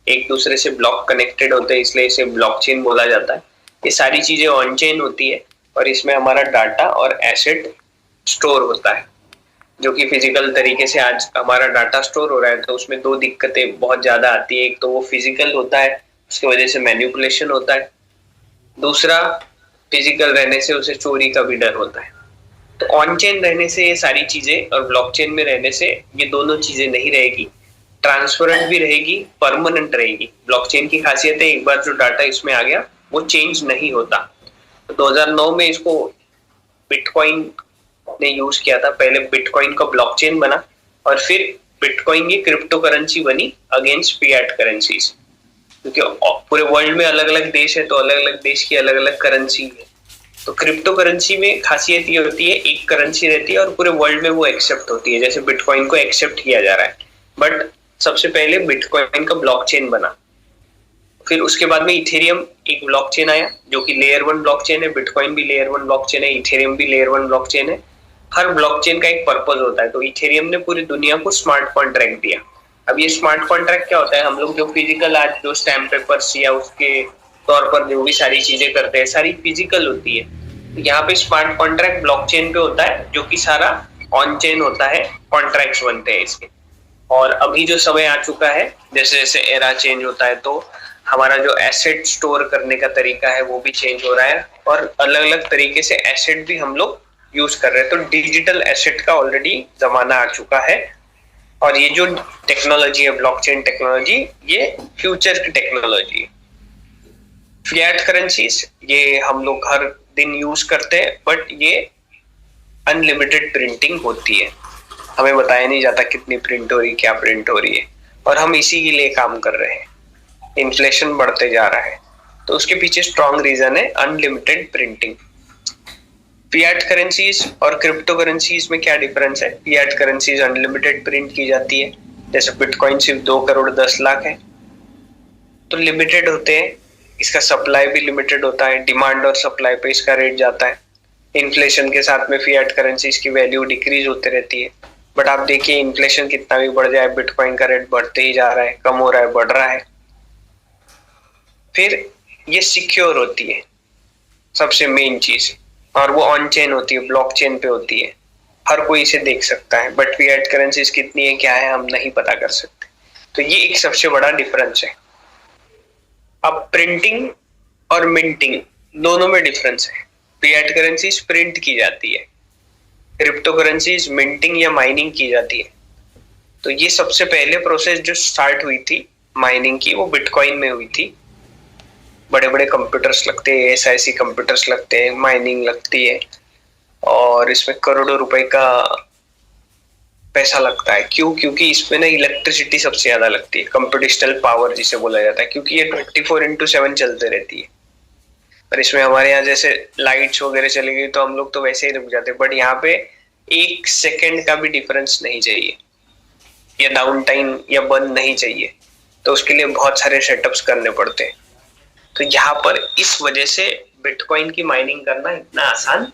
एक दूसरे से ब्लॉक कनेक्टेड होते हैं, इसलिए इसे ब्लॉकचेन बोला जाता है। ये सारी चीजें ऑन चेन होती है और इसमें हमारा डाटा और एसेट स्टोर होता है, जो कि फिजिकल तरीके से आज हमारा डाटा स्टोर हो रहा है। तो उसमें दो दिक्कतें बहुत ज्यादा आती है, एक तो वो फिजिकल होता है, उसकी वजह से मैनिपुलेशन होता है, दूसरा फिजिकल रहने से उसे चोरी का भी डर होता है। तो ऑन चेन रहने से ये सारी चीजें और ब्लॉकचेन में रहने से ये दोनों चीजें नहीं रहेगी, ट्रांसपेरेंट भी रहेगी, परमानेंट रहेगी। ब्लॉकचेन की खासियत है एक बार जो डाटा इसमें आ गया वो चेंज नहीं होता। तो 2009 में इसको बिटकॉइन ने यूज किया था। पहले बिटकॉइन का ब्लॉकचेन बना और फिर बिटकॉइन की क्रिप्टो करेंसी बनी अगेंस्ट फिएट करेंसीज, क्योंकि पूरे वर्ल्ड में अलग अलग देश है तो अलग अलग देश की अलग अलग करेंसी है। तो क्रिप्टो करेंसी में खासियत ये होती है एक करेंसी रहती है और पूरे वर्ल्ड में वो एक्सेप्ट होती है, जैसे बिटकॉइन को एक्सेप्ट किया जा रहा है। बट सबसे पहले बिटकॉइन का ब्लॉकचेन बना, फिर उसके बाद में इथेरियम एक ब्लॉकचेन आया जो कि लेयर 1 ब्लॉकचेन है। बिटकॉइन भी लेयर 1 ब्लॉकचेन है, इथेरियम भी लेयर 1 ब्लॉकचेन है। हर ब्लॉकचेन का एक पर्पस होता है। तो इथेरियम ने पूरी दुनिया को स्मार्ट कॉन्ट्रैक्ट दिया। अब ये स्मार्ट कॉन्ट्रैक्ट क्या होता है, हम लोग जो फिजिकल आज जो स्टैम्प पेपर्स या उसके तौर पर जो भी सारी चीजें करते हैं सारी फिजिकल होती है। यहाँ पे स्मार्ट कॉन्ट्रैक्ट ब्लॉकचेन पे होता है जो कि सारा ऑन चेन होता है, कॉन्ट्रैक्ट्स बनते हैं इसके। और अभी जो समय आ चुका है, जैसे जैसे एरा चेंज होता है तो हमारा जो एसेट स्टोर करने का तरीका है वो भी चेंज हो रहा है और अलग अलग तरीके से एसेट भी हम लोग यूज कर रहे हैं। तो डिजिटल एसेट का ऑलरेडी जमाना आ चुका है और ये जो टेक्नोलॉजी है ब्लॉकचेन टेक्नोलॉजी, ये फ्यूचर की टेक्नोलॉजी है। फिएट करेंसीज ये हम लोग हर दिन यूज करते हैं, बट ये अनलिमिटेड प्रिंटिंग होती है। हमें बताया नहीं जाता कितनी प्रिंट हो रही, क्या प्रिंट हो रही है, और हम इसी के लिए काम कर रहे हैं। इन्फ्लेशन बढ़ते जा रहा है तो उसके पीछे स्ट्रॉन्ग रीजन है अनलिमिटेड प्रिंटिंग। फिएट करेंसीज और क्रिप्टो करेंसीज में क्या डिफरेंस है? फिएट करेंसीज अनलिमिटेड प्रिंट की जाती है, जैसे बिटकॉइन सिर्फ 2 करोड़ 10 लाख है, तो लिमिटेड होते हैं। इसका सप्लाई भी लिमिटेड होता है, डिमांड और सप्लाई पे इसका रेट जाता है। इन्फ्लेशन के साथ में फिएट करेंसीज की वैल्यू डिक्रीज होते रहती है। बट आप देखिए इन्फ्लेशन कितना भी बढ़ जाए, बिटकॉइन का रेट बढ़ते ही जा रहा है, कम हो रहा है, बढ़ रहा है। फिर ये सिक्योर होती है, सबसे मेन चीज, और वो ऑन चेन होती है, ब्लॉकचेन पे होती है, हर कोई इसे देख सकता है। बट फिएट करेंसीज कितनी है क्या है हम नहीं पता कर सकते। तो ये एक सबसे बड़ा डिफरेंस है। अब प्रिंटिंग और मिंटिंग दोनों में डिफरेंस है। फिएट करेंसीज प्रिंट की जाती है, क्रिप्टो करेंसीज मिंटिंग या माइनिंग की जाती है। तो ये सबसे पहले प्रोसेस जो स्टार्ट हुई थी माइनिंग की, वो बिटकॉइन में हुई थी। बड़े बड़े कंप्यूटर्स लगते हैं, SIC कंप्यूटर्स लगते हैं, माइनिंग लगती है और इसमें करोड़ों रुपए का पैसा लगता है। क्यों? क्योंकि इसमें ना इलेक्ट्रिसिटी सबसे ज्यादा लगती है, कंप्यूटेशनल पावर जिसे बोला जाता है, क्योंकि ये 24/7 चलते रहती है। और इसमें हमारे यहाँ जैसे लाइट्स वगैरह चली गई तो हम लोग तो वैसे ही रुक जाते, बट यहाँ पे 1 सेकेंड का भी डिफरेंस नहीं चाहिए या डाउन टाइम या बंद नहीं चाहिए। तो उसके लिए बहुत सारे सेटअप्स करने पड़ते हैं। तो यहाँ पर इस वजह से बिटकॉइन की माइनिंग करना इतना आसान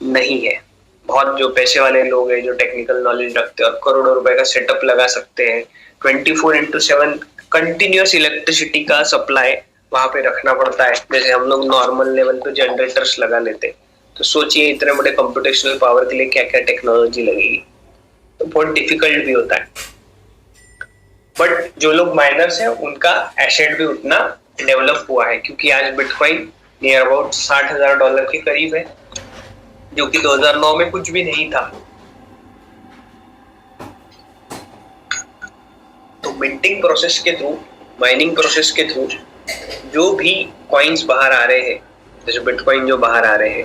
नहीं है। बहुत जो पैसे वाले लोग हैं, जो टेक्निकल नॉलेज रखते हैं और करोड़ों रुपए का सेटअप लगा सकते हैं, 24/7 कंटिन्यूअस इलेक्ट्रिसिटी का सप्लाई वहां पे रखना पड़ता है। जैसे हम लोग नॉर्मल लेवल पे जनरेटर्स लगा लेते हैं, तो सोचिए इतने बड़े कंप्यूटेशनल पावर के लिए क्या क्या टेक्नोलॉजी लगेगी। तो बहुत डिफिकल्ट भी होता है। बट जो लोग माइनर्स हैं उनका एसेट भी उतना डेवलप हुआ है, क्योंकि आज बिटकॉइन नियर अबाउट $60,000 के करीब है, जो कि 2009 में कुछ भी नहीं था। तो मिंटिंग प्रोसेस के थ्रू, माइनिंग प्रोसेस के थ्रू जो भी कॉइन्स बाहर आ रहे हैं, जैसे बिटकॉइन जो बाहर आ रहे हैं,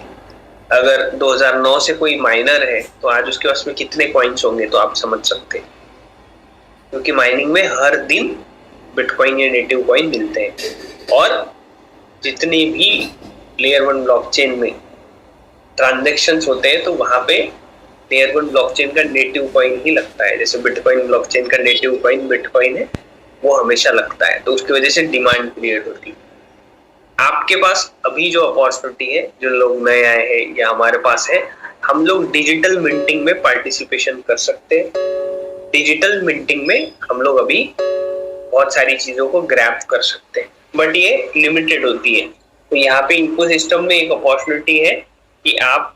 अगर 2009 से कोई माइनर है तो आज उसके पास में कितने कॉइन्स होंगे तो आप समझ सकते हैं। क्योंकि माइनिंग में हर दिन बिटकॉइन या नेटिव कॉइन मिलते हैं और जितने भी लेयर 1 ब्लॉकचेन में ट्रांजैक्शंस होते हैं तो वहां पे लेयर 1 ब्लॉकचेन का नेटिव कॉइन ही लगता है। जैसे बिटकॉइन ब्लॉकचेन का नेटिव कॉइन बिटकॉइन है, वो हमेशा लगता है, तो उसकी वजह से डिमांड क्रिएट होती है। आपके पास अभी जो अपॉर्चुनिटी है, जो लोग नए आए हैं या हमारे पास है, हम लोग डिजिटल मिंटिंग में पार्टिसिपेशन कर सकते हैं। डिजिटल मिंटिंग में हम लोग अभी बहुत सारी चीजों को ग्रैब कर सकते हैं, बट ये लिमिटेड होती है। तो यहाँ पे इकोसिस्टम में एक अपॉर्चुनिटी है कि आप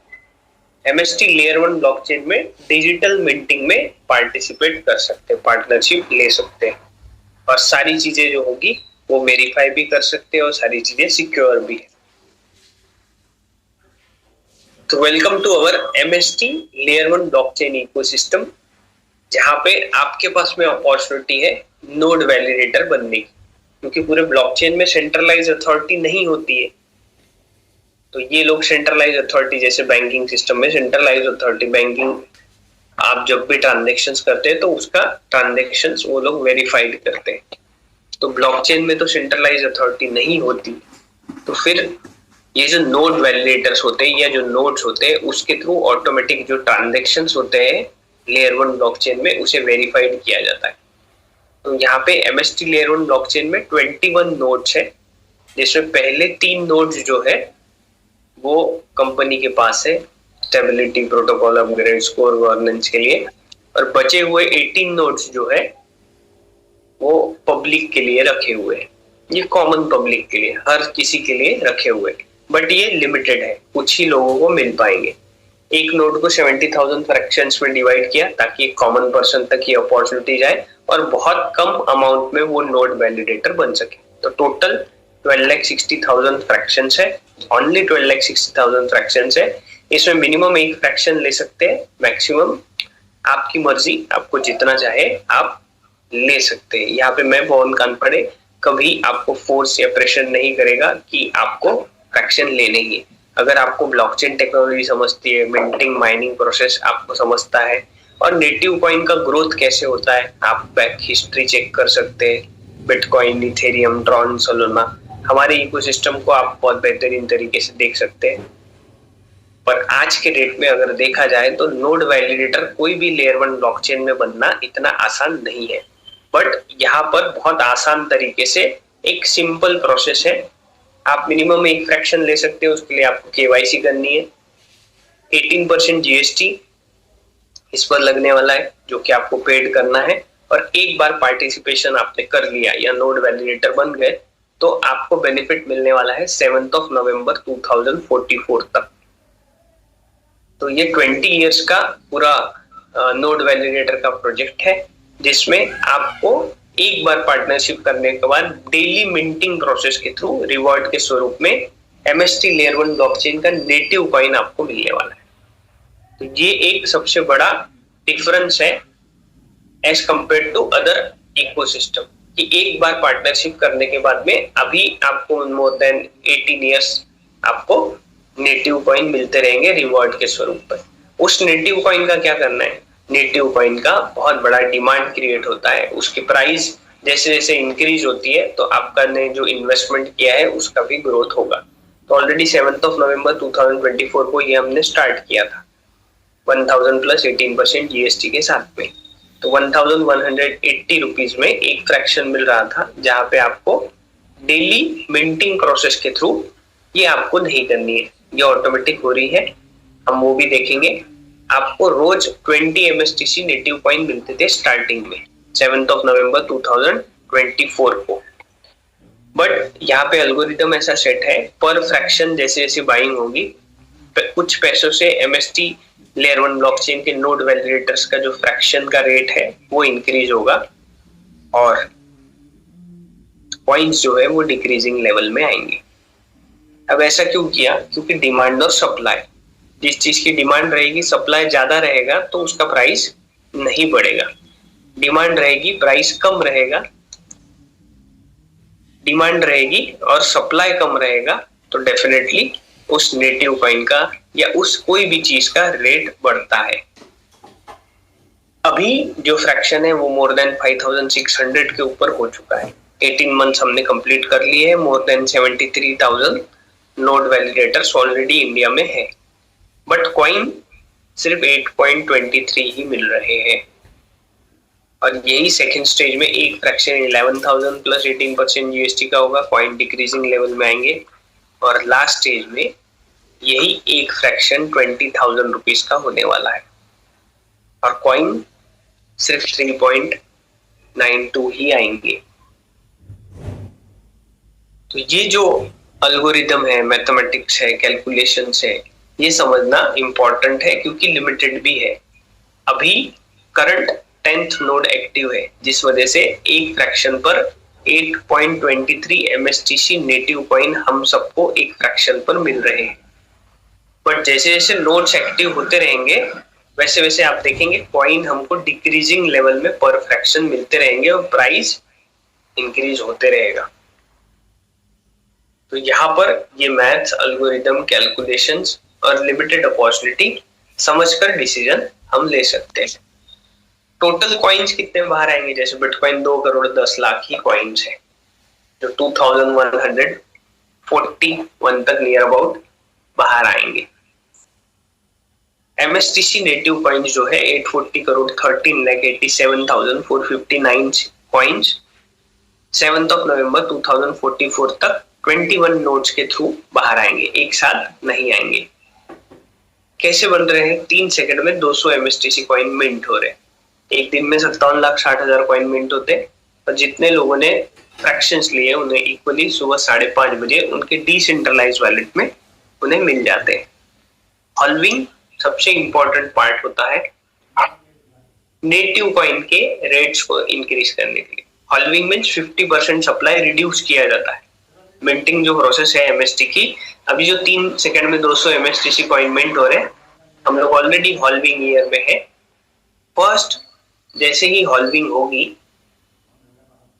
MST लेयर 1 ब्लॉकचेन में डिजिटल मिंटिंग में पार्टिसिपेट कर सकते हैं, पार्टनरशिप ले सकते हैं, और सारी चीजें जो होगी वो वेरीफाई भी कर सकते हैं और सारी चीजें सिक्योर भी है। तो welcome to our MST layer 1 blockchain ecosystem, जहां पे आपके पास में अपॉर्चुनिटी है नोड वैलिडेटर बनने की, क्योंकि पूरे ब्लॉकचेन में सेंट्रलाइज अथॉरिटी नहीं होती है। तो ये लोग सेंट्रलाइज अथॉरिटी, जैसे बैंकिंग सिस्टम में सेंट्रलाइज अथॉरिटी, बैंकिंग आप जब भी ट्रांजेक्शन्स करते हैं तो उसका ट्रांजेक्शन्स वो लोग वेरीफाइड करते हैं। तो ब्लॉकचेन में तो सेंट्रलाइज अथॉरिटी नहीं होती, तो फिर ये जो नोड वैलिडेटर्स होते हैं या जो नोड्स होते हैं उसके थ्रू ऑटोमेटिक जो ट्रांजेक्शन्स होते हैं लेयर 1 ब्लॉकचेन में उसे वेरीफाइड किया जाता है। तो यहाँ पे MST लेयर 1 ब्लॉकचेन में 21 नोड्स है, जिसमें पहले 3 नोड्स जो है वो कंपनी के पास है stability, protocol upgrade, score, governance के लिए, और बचे हुए 18 नोड्स जो है वो पब्लिक के लिए रखे हुए हैं। ये कॉमन पब्लिक के लिए, हर किसी के लिए रखे हुए, बट ये लिमिटेड है, कुछ ही लोगों को मिल पाएंगे। एक नोड को 70,000 फ्रैक्शंस में डिवाइड किया ताकि एक कॉमन पर्सन तक ये अपॉर्चुनिटी जाए और बहुत कम अमाउंट में वो नोड वैलिडेटर बन सके। तो टोटल 12,60,000 फ्रैक्शंस है, ओनली 12,60,000 फ्रैक्शंस है। इसमें मिनिमम एक फ्रैक्शन ले सकते हैं, मैक्सिमम आपकी मर्जी, आपको जितना चाहे आप ले सकते हैं। यहाँ पे मैं पवन कानपड़े कभी आपको फोर्स या प्रेशर नहीं करेगा कि आपको फ्रैक्शन लेने ही। अगर आपको ब्लॉकचेन टेक्नोलॉजी समझती है, मिंटिंग, माइनिंग प्रोसेस आपको समझता है, और नेटिव कॉइन का ग्रोथ कैसे होता है आप बैक हिस्ट्री चेक कर सकते हैं। बिटकॉइन, इथेरियम, ट्रॉन, सोलाना, हमारे इकोसिस्टम को आप बहुत बेहतरीन तरीके से देख सकते हैं। पर आज के डेट में अगर देखा जाए तो नोड वैलिडेटर कोई भी लेयर 1 ब्लॉकचेन में बनना इतना आसान नहीं है, बट यहाँ पर बहुत आसान तरीके से एक सिंपल प्रोसेस है। आप मिनिमम एक फ्रैक्शन ले सकते हो, उसके लिए आपको KYC करनी है। 18% GST इस पर लगने वाला है, जो कि आपको पेड करना है, और एक बार पार्टिसिपेशन आपने कर लिया या नोड वैलिडेटर बन गए तो आपको बेनिफिट मिलने वाला है 7 नवंबर 2044 तक। तो ये 20 इयर्स का पूरा नोड वैलिडेटर का प्रोजेक्ट है, जिसमें आपको एक बार पार्टनरशिप करने के बाद डेली मिंटिंग प्रोसेस के थ्रू रिवॉर्ड के स्वरूप में MST लेयर 1 ब्लॉकचेन का नेटिव कॉइन आपको मिलने वाला है। तो ये एक सबसे बड़ा डिफरेंस है as compare to other ecosystem, कि एक बार पार्टनरशिप करने के बाद में अभी आपको मोर देन 18 इयर्स आपको नेटिव कॉइन मिलते रहेंगे रिवॉर्ड के स्वरूप पर। उस नेटिव कॉइन का क्या करना है? नेटिव कॉइन का बहुत बड़ा डिमांड क्रिएट होता है, उसकी प्राइस जैसे जैसे इंक्रीज होती है तो आपका ने जो इन्वेस्टमेंट किया है उसका भी ग्रोथ होगा। तो ऑलरेडी 7 नवंबर 2024 को ये हमने स्टार्ट किया था 1000 प्लस 18% GST के साथ में। तो 1180 रुपीज में एक फ्रैक्शन मिल रहा था, जहां पे आपको डेली मिंटिंग प्रोसेस के थ्रू ये आपको नहीं करनी है, ये ऑटोमेटिक हो रही है, हम वो भी देखेंगे। आपको रोज 20 MSTC नेटिव कॉइन मिलते थे स्टार्टिंग में 7 नवंबर 2024 को, बट यहाँ पे एल्गोरिदम ऐसा सेट है, पर फ्रैक्शन जैसे जैसे बाइंग होगी कुछ पैसों से MST लेयर 1 ब्लॉकचेन के नोड वैलिडेटर्स का जो फ्रैक्शन का रेट है वो इंक्रीज होगा और पॉइंट्स जो है वो डिक्रीजिंग लेवल में आएंगे। अब ऐसा क्यों किया? क्योंकि डिमांड और सप्लाई, जिस चीज की डिमांड रहेगी, सप्लाई ज्यादा रहेगा तो उसका प्राइस नहीं बढ़ेगा। डिमांड रहेगी, प्राइस कम रहेगा। डिमांड रहेगी और सप्लाई कम रहेगा तो डेफिनेटली उस नेटिव कॉइन का या उस कोई भी चीज का रेट बढ़ता है। अभी जो फ्रैक्शन है वो मोर देन 5600 के ऊपर हो चुका है। 18 मंथ्स हमने कंप्लीट कर लिए हैं। More than 73,000 node validators already India में है, बट कॉइन सिर्फ 8.23 ही मिल रहे हैं। और यही सेकेंड स्टेज में एक फ्रैक्शन 11,000 प्लस 18% GST का होगा, कॉइन डिक्रीजिंग लेवल में आएंगे। और लास्ट स्टेज में यही एक फ्रैक्शन 20,000 रुपीज का होने वाला है और कॉइन सिर्फ 3.92 ही आएंगे। तो ये जो अल्गोरिदम है, मैथमेटिक्स है, कैलकुलेशंस है, ये समझना इम्पोर्टेंट है क्योंकि लिमिटेड भी है। अभी करंट 10th नोड एक्टिव है, जिस वजह से एक फ्रैक्शन पर 8.23 MSTC नेटिव कॉइन हम सबको एक फ्रैक्शन पर मिल रहे हैं। बट जैसे जैसे नोड्स एक्टिव होते रहेंगे वैसे वैसे आप देखेंगे कॉइन हमको डिक्रीजिंग लेवल में पर फ्रैक्शन मिलते रहेंगे और प्राइस इंक्रीज होते रहेगा। तो यहाँ पर ये मैथ्स, अल्गोरिदम, कैलकुलेशंस और लिमिटेड अपॉर्चुनिटी समझकर डिसीजन हम ले सकते हैं। टोटल कॉइन्स कितने बाहर आएंगे? जैसे बिटकॉइन 2 करोड़ 10 लाख ही कॉइन्स है जो 2141 तक नियर अबाउट बाहर आएंगे। MSTC नेटिव कॉइन्स जो है 840 crore 13,87,459 coins 7th of November 2044 तक 21 नोड्स के थ्रू बाहर आएंगे, एक साथ नहीं आएंगे। कैसे बन रहे हैं? 3 सेकंड में 200 MSTC कॉइन मिंट हो रहे हैं। एक दिन में 57,60,000 कॉइन मिंट होते हैं और जितने लोगों ने फ्रैक्शंस लिए उन्हें इक्वली सुबह 5:30 बजे उनके डिसेंट्रलाइज वॉलेट में उन्हें मिल जाते हैं। हॉल्विंग सबसे इंपॉर्टेंट पार्ट होता है नेटिव कॉइन के रेट्स को इंक्रीज करने के लिए। हॉल्विंग मींस 50% सप्लाई रिड्यूस किया जाता है। मिंटिंग जो प्रोसेस है MST की, अभी जो 3 सेकंड में 200 MSTC कॉइन मिंट हो रहे हैं, हम लोग ऑलरेडी हॉल्विंग ईयर में है। फर्स्ट जैसे ही हॉल्विंग होगी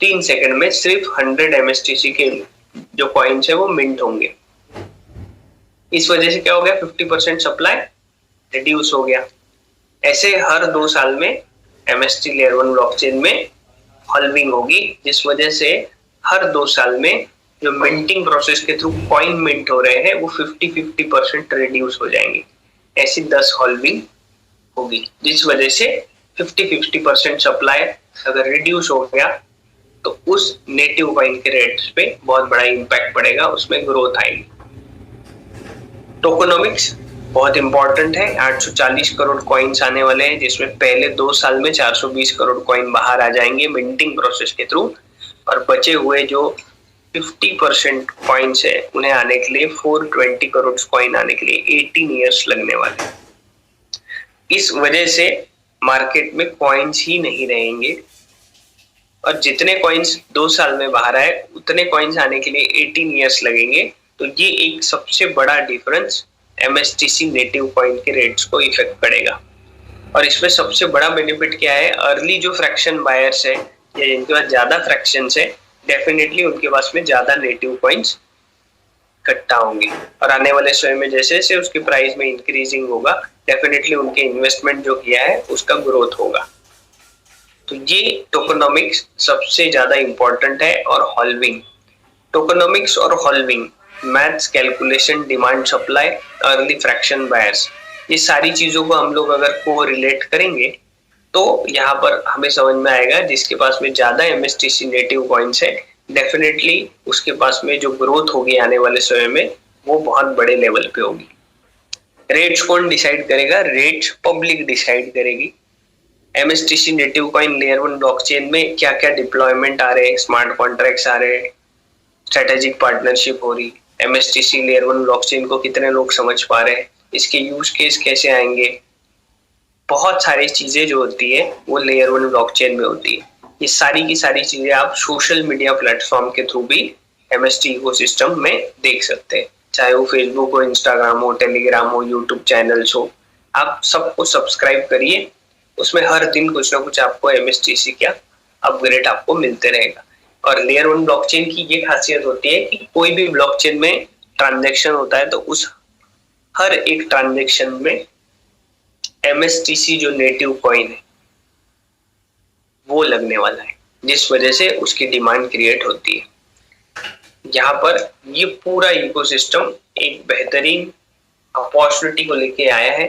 3 सेकंड में सिर्फ 100 MSTC के जो कॉइन्स है वो मिंट होंगे। इस वजह से क्या हो गया? 50% सप्लाई रिड्यूस हो गया। ऐसे हर 2 साल में MST लेयर 1 ब्लॉकचेन में हॉल्विंग होगी, जिस वजह से हर 2 साल में जो मिंटिंग प्रोसेस के थ्रू कॉइन मिंट हो रहे हैं वो 50% रिड्यूस हो जाएंगे। ऐसी 10 हॉल्विंग होगी, जिस वजह से 50% सप्लाई अगर रिड्यूस हो गया तो उस नेटिव कॉइन के रेट्स पे बहुत बड़ा इम्पैक्ट पड़ेगा, उसमें ग्रोथ आएगी। टोकोनॉमिक्स बहुत इंपॉर्टेंट है। 840 करोड़ कॉइन्स आने वाले हैं, जिसमें पहले 2 साल में 420 करोड़ कॉइन बाहर आ जाएंगे मिंटिंग प्रोसेस के थ्रू, और बचे हुए जो 50% कॉइन्स है उन्हें आने के लिए 420 करोड़ कॉइन आने के लिए 18 ईयर्स लगने वाले। इस वजह से मार्केट में कॉइन्स ही नहीं रहेंगे और जितने कॉइन्स 2 साल में बाहर आए उतने कॉइन्स आने के लिए 18 ईयर्स लगेंगे। तो ये एक सबसे बड़ा डिफरेंस MSTC नेटिव कॉइन के रेट्स को इफेक्ट करेगा। और इसमें सबसे बड़ा बेनिफिट क्या है? अर्ली जो फ्रैक्शन बायर्स है या जिनके पास ज्यादा फ्रैक्शंस है, डेफिनेटली उनके पास में ज्यादा नेटिव कॉइन्स इकट्ठा होंगे और आने वाले समय में जैसे जैसे उसकी प्राइस में इंक्रीजिंग होगा, डेफिनेटली उनके इन्वेस्टमेंट जो किया है उसका ग्रोथ होगा। तो ये टोकोनॉमिक्स सबसे ज्यादा इंपॉर्टेंट है। और हॉल्विंग, टोकोनॉमिक्स और halving, maths, calculation, demand supply, early fraction buyers, ये सारी चीजों को हम लोग अगर को रिलेट करेंगे तो यहाँ पर हमें समझ में आएगा जिसके पास में ज्यादा MSTC नेटिव कॉइन्स है, डेफिनेटली उसके पास में जो ग्रोथ होगी आने वाले समय में वो बहुत बड़े लेवल पे होगी। रेट्स कौन डिसाइड करेगा? रेट्स पब्लिक डिसाइड करेगी। MSTC native coin layer 1 blockchain में क्या क्या डिप्लॉयमेंट आ रहे हैं, स्मार्ट कॉन्ट्रैक्ट्स आ रहे हैं, स्ट्रेटेजिक पार्टनरशिप हो रही, MSTC लेयर 1 ब्लॉकचेन को कितने लोग समझ पा रहे हैं, इसके यूज केस कैसे आएंगे, बहुत सारी चीजें जो होती है वो लेयर 1 ब्लॉकचेन में होती है। ये सारी की सारी चीजें आप सोशल मीडिया प्लेटफॉर्म के थ्रू भी MST इकोसिस्टम में देख सकते हैं, चाहे वो फेसबुक हो, इंस्टाग्राम हो, टेलीग्राम हो, यूट्यूब चैनल्स हो। आप सबको सब्सक्राइब करिए, उसमें हर दिन कुछ ना कुछ आपको MSTC का अपग्रेड आपको मिलते रहेगा। और लेयर 1 ब्लॉकचेन की ये खासियत होती है कि कोई भी ब्लॉकचेन में ट्रांजैक्शन होता है तो उस हर एक ट्रांजैक्शन में MSTC जो नेटिव कॉइन है वो लगने वाला है, जिस वजह से उसकी डिमांड क्रिएट होती है। यहाँ पर ये पूरा इकोसिस्टम एक बेहतरीन अपॉर्चुनिटी को लेके आया है।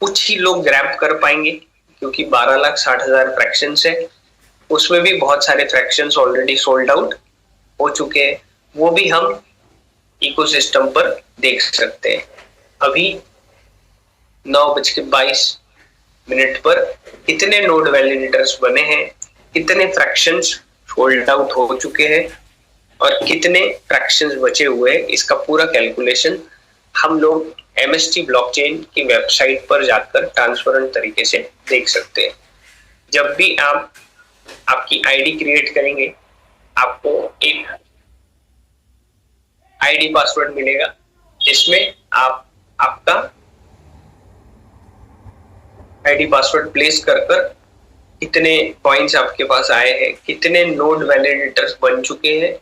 कुछ ही लोग ग्रैब कर पाएंगे क्योंकि 12,60,000 फ्रैक्शंस है, उसमें भी बहुत सारे फ्रैक्शंस ऑलरेडी सोल्ड आउट हो चुके हैं, वो भी हम इकोसिस्टम पर देख सकते हैं। अभी 9:22 पर कितने नोड वैलिडेटर्स बने हैं, कितने फ्रैक्शंस सोल्ड आउट हो चुके हैं और कितने फ्रैक्शंस बचे हुए हैं, इसका पूरा कैलकुलेशन हम लोग एमएसटी ब्लॉकचेन की वेबसाइट पर जाकर ट्रांसपेरेंट तरीके से देख सकते हैं। जब भी आप आपकी आईडी क्रिएट करेंगे, आपको एक आईडी पासवर्ड मिलेगा जिसमें आप आपका आईडी पासवर्ड प्लेस कर कितने कॉइन्स आपके पास आए हैं, कितने नोड वैलिडेटर्स बन चुके हैं,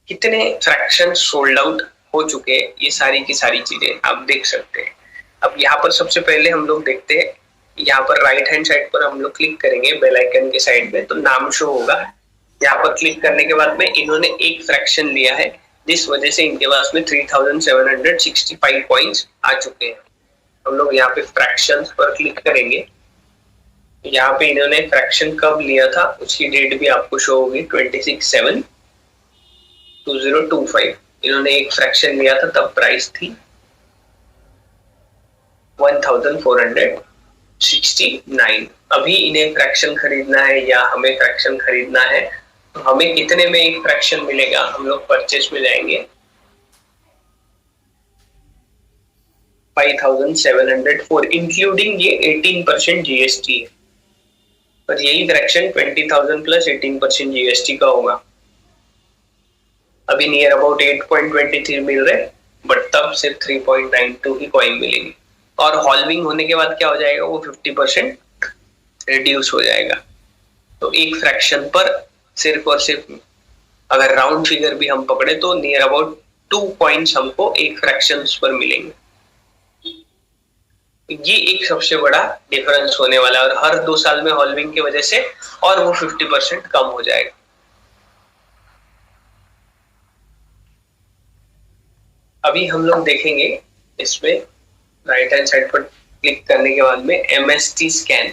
कितने फ्रैक्शन सोल्ड आउट हो चुके हैं, ये सारी की सारी चीजें आप देख सकते हैं। अब यहाँ पर सबसे पहले हम लोग देखते हैं, यहाँ पर राइट हैंड साइड पर हम लोग क्लिक करेंगे बेल आइकन के साइड में, तो नाम शो होगा। यहाँ पर क्लिक करने के बाद में इन्होंने एक फ्रैक्शन लिया है, जिस वजह से इनके पास में 3765 कॉइन्स आ चुके हैं। हम लोग यहाँ पे फ्रैक्शंस पर क्लिक करेंगे, यहाँ पे इन्होंने फ्रैक्शन कब लिया था उसकी डेट भी आपको शो होगी, 26/7/2025। इन्होंने एक फ्रैक्शन लिया था, तब प्राइस थी 1469। अभी इन्हें फ्रैक्शन खरीदना है या हमें फ्रैक्शन खरीदना है, तो हमें कितने में एक फ्रैक्शन मिलेगा, हम लोग परचेस में जाएंगे 5704, इंक्लूडिंग ये 18% जीएसटी है, पर यही फ्रैक्शन 20,000 प्लस 18% जीएसटी का होगा। अभी नियर अबाउट 8.23 मिल रहे, बट तब सिर्फ 3.92 की कॉइन मिलेगी। और हॉल्विंग होने के बाद क्या हो जाएगा, वो 50% रिड्यूस हो जाएगा। तो एक फ्रैक्शन पर सिर्फ और सिर्फ अगर राउंड फिगर भी हम पकड़े तो नियर अबाउट 2 कॉइन्स हमको एक फ्रैक्शन पर मिलेंगे। ये एक सबसे बड़ा डिफरेंस होने वाला है, और हर 2 साल में हॉल्विंग की वजह से और वो 50% कम हो जाएगा। अभी हम लोग देखेंगे इसमें राइट हैंड साइड पर क्लिक करने के बाद में एमएसटी स्कैन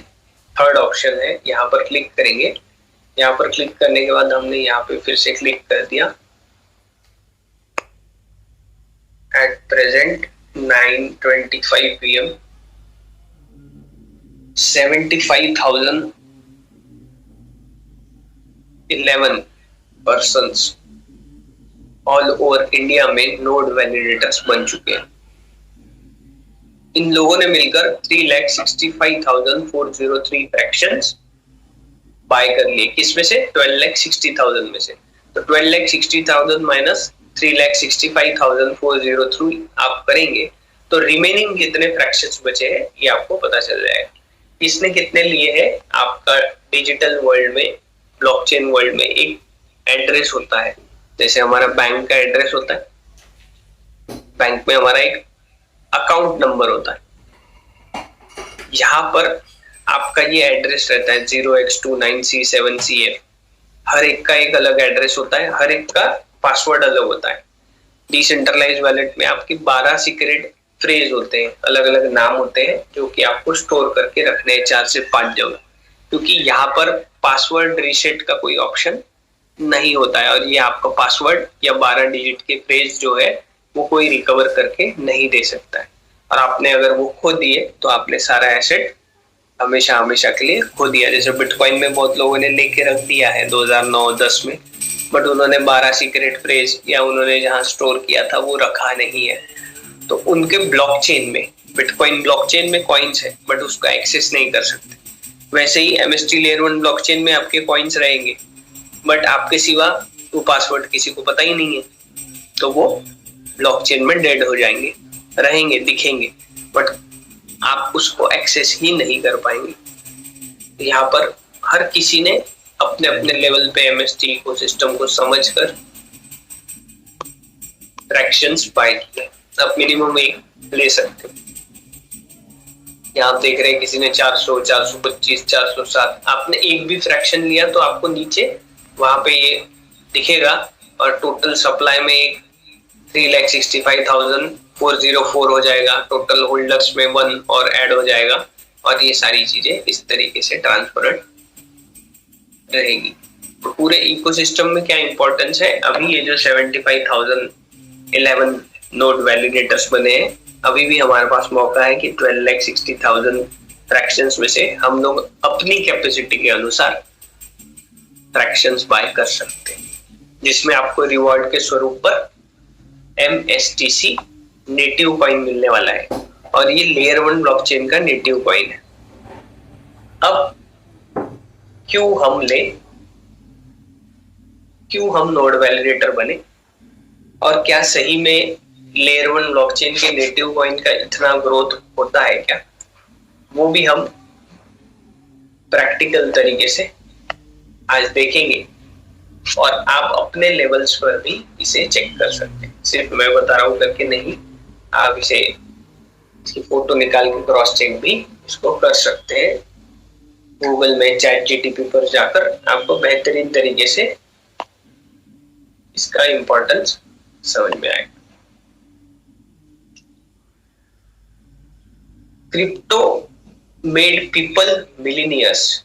थर्ड ऑप्शन है, यहाँ पर क्लिक करेंगे। यहाँ पर क्लिक करने के बाद हमने यहाँ पे फिर से क्लिक कर दिया। At present 9:25 PM 75,011 persons all over India में नोड वैलिडेटर्स बन चुके हैं। इन लोगों ने मिलकर 3,65,403 फ्रैक्शंस बाय कर लिए। किसमें से? 12,60,000 में से। तो 12,60,000 माइनस 3,65,403 आप करेंगे तो रिमेनिंग कितने फ्रैक्शंस बचे हैं ये आपको पता चल जाएगा। इसने कितने लिए हैं? आपका डिजिटल वर्ल्ड में, ब्लॉकचेन वर्ल्ड में एक एड्रेस होता है, जैसे हमारा बैंक का एड्रेस होता है, बैंक में हमारा एक अकाउंट नंबर होता है, यहाँ पर आपका ये एड्रेस रहता है 0x29C7CF। हर एक का एक अलग एड्रेस होता है, हर एक का पासवर्ड अलग होता है। डिसेंट्रलाइज वॉलेट में आपकी 12 सीक्रेट फ्रेज होते हैं, अलग अलग नाम होते हैं जो कि आपको स्टोर करके रखने हैं 4 से 5 जगह, क्योंकि यहाँ पर पासवर्ड रीसेट का कोई ऑप्शन नहीं होता है, और ये आपका पासवर्ड या 12 डिजिट के फ्रेज जो है वो कोई रिकवर करके नहीं दे सकता है। और आपने अगर वो खो दिए तो आपने सारा एसेट हमेशा हमेशा के लिए खो दिया। जैसे बिटकॉइन में बहुत लोगों ने लेके रख दिया है 2009-10 में, बट उन्होंने 12 सीक्रेट फ्रेज या उन्होंने जहां स्टोर किया था वो रखा नहीं है, तो उनके ब्लॉकचेन में, बिटकॉइन ब्लॉकचेन में कॉइन्स है बट उसका एक्सेस नहीं कर सकते। वैसे ही एमएसटी लेयर 1 ब्लॉकचेन में आपके कॉइन्स रहेंगे, बट आपके सिवा वो पासवर्ड किसी को पता ही नहीं है, तो वो ब्लॉकचेन में डेड हो जाएंगे, रहेंगे, दिखेंगे, बट आप उसको एक्सेस ही नहीं कर पाएंगे। यहाँ पर हर किसी ने अपने अपने लेवल पे एमएसटी इकोसिस्टम को समझकर फ्रैक्शंस बाय किए। आप मिनिमम एक ले सकते हो। यहाँ देख रहे हैं किसी ने 400, 425, 407, आपने एक भी फ्रैक्शन लिया तो आपको नीचे वहां पे ये दिखेगा, और टोटल सप्लाई में एक 3,65,404 हो जाएगा, टोटल होल्डर्स में 1 और ऐड हो जाएगा, और ये सारी चीजें इस तरीके से ट्रांसपेरेंट रहेगी। तो पूरे इकोसिस्टम में क्या इंपॉर्टेंस है, अभी ये जो 75,011 नोड वैलिडेटर्स बने हैं, अभी भी हमारे पास मौका है कि 12,60,000 फ्रैक्शंस में से हम लोग अपनी कैपेसिटी के अनुसार फ्रैक्शंस बाय कर सकते हैं। जिसमें आपको रिवॉर्ड के स्वरूप पर MSTC नेटिव कॉइन मिलने वाला है और ये लेयर 1 ब्लॉकचेन का नेटिव कॉइन है। अब क्यों हम नोड वैलिडेटर बने और क्या सही में लेयर 1 ब्लॉकचेन के नेटिव कॉइन का इतना ग्रोथ होता है क्या, वो भी हम प्रैक्टिकल तरीके से आज देखेंगे और आप अपने लेवल्स पर भी इसे चेक कर सकते हैं। सिर्फ मैं बता रहा हूं करके नहीं, आप इसकी फोटो निकाल के क्रॉस चेक भी इसको कर सकते हैं। गूगल में ChatGPT पर जाकर आपको बेहतरीन तरीके से इसका इंपॉर्टेंस समझ में आएगा। Crypto made people millionaires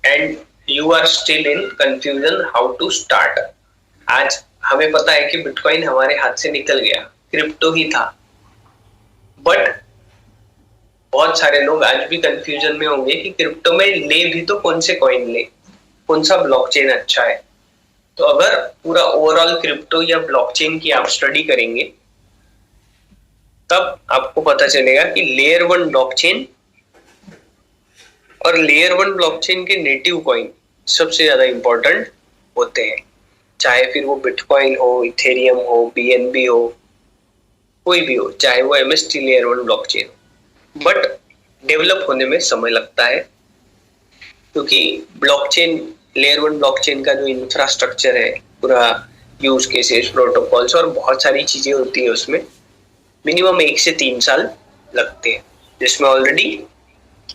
and you are still in confusion how to start. आज हमें पता है कि बिटकॉइन हमारे हाथ से निकल गया, क्रिप्टो ही था, बट बहुत सारे लोग आज भी कंफ्यूजन में होंगे कि क्रिप्टो में ले भी तो कौन से कॉइन ले, कौन सा ब्लॉकचेन अच्छा है। तो अगर पूरा ओवरऑल क्रिप्टो या ब्लॉकचेन की आप स्टडी करेंगे तब आपको पता चलेगा कि लेयर 1 ब्लॉकचेन और लेयर 1 ब्लॉकचेन के नेटिव कॉइन सबसे ज्यादा इंपॉर्टेंट होते हैं, चाहे फिर वो बिटकॉइन हो, इथेरियम हो, BNB हो, कोई भी हो, चाहे वो MST लेयर 1 ब्लॉकचेन हो। बट डेवलप होने में समय लगता है क्योंकि ब्लॉकचेन लेयर 1 ब्लॉकचेन का जो इंफ्रास्ट्रक्चर है, पूरा यूज केसेस, प्रोटोकॉल्स और बहुत सारी चीजें होती है, उसमें मिनिमम 1 से 3 साल लगते हैं, जिसमें already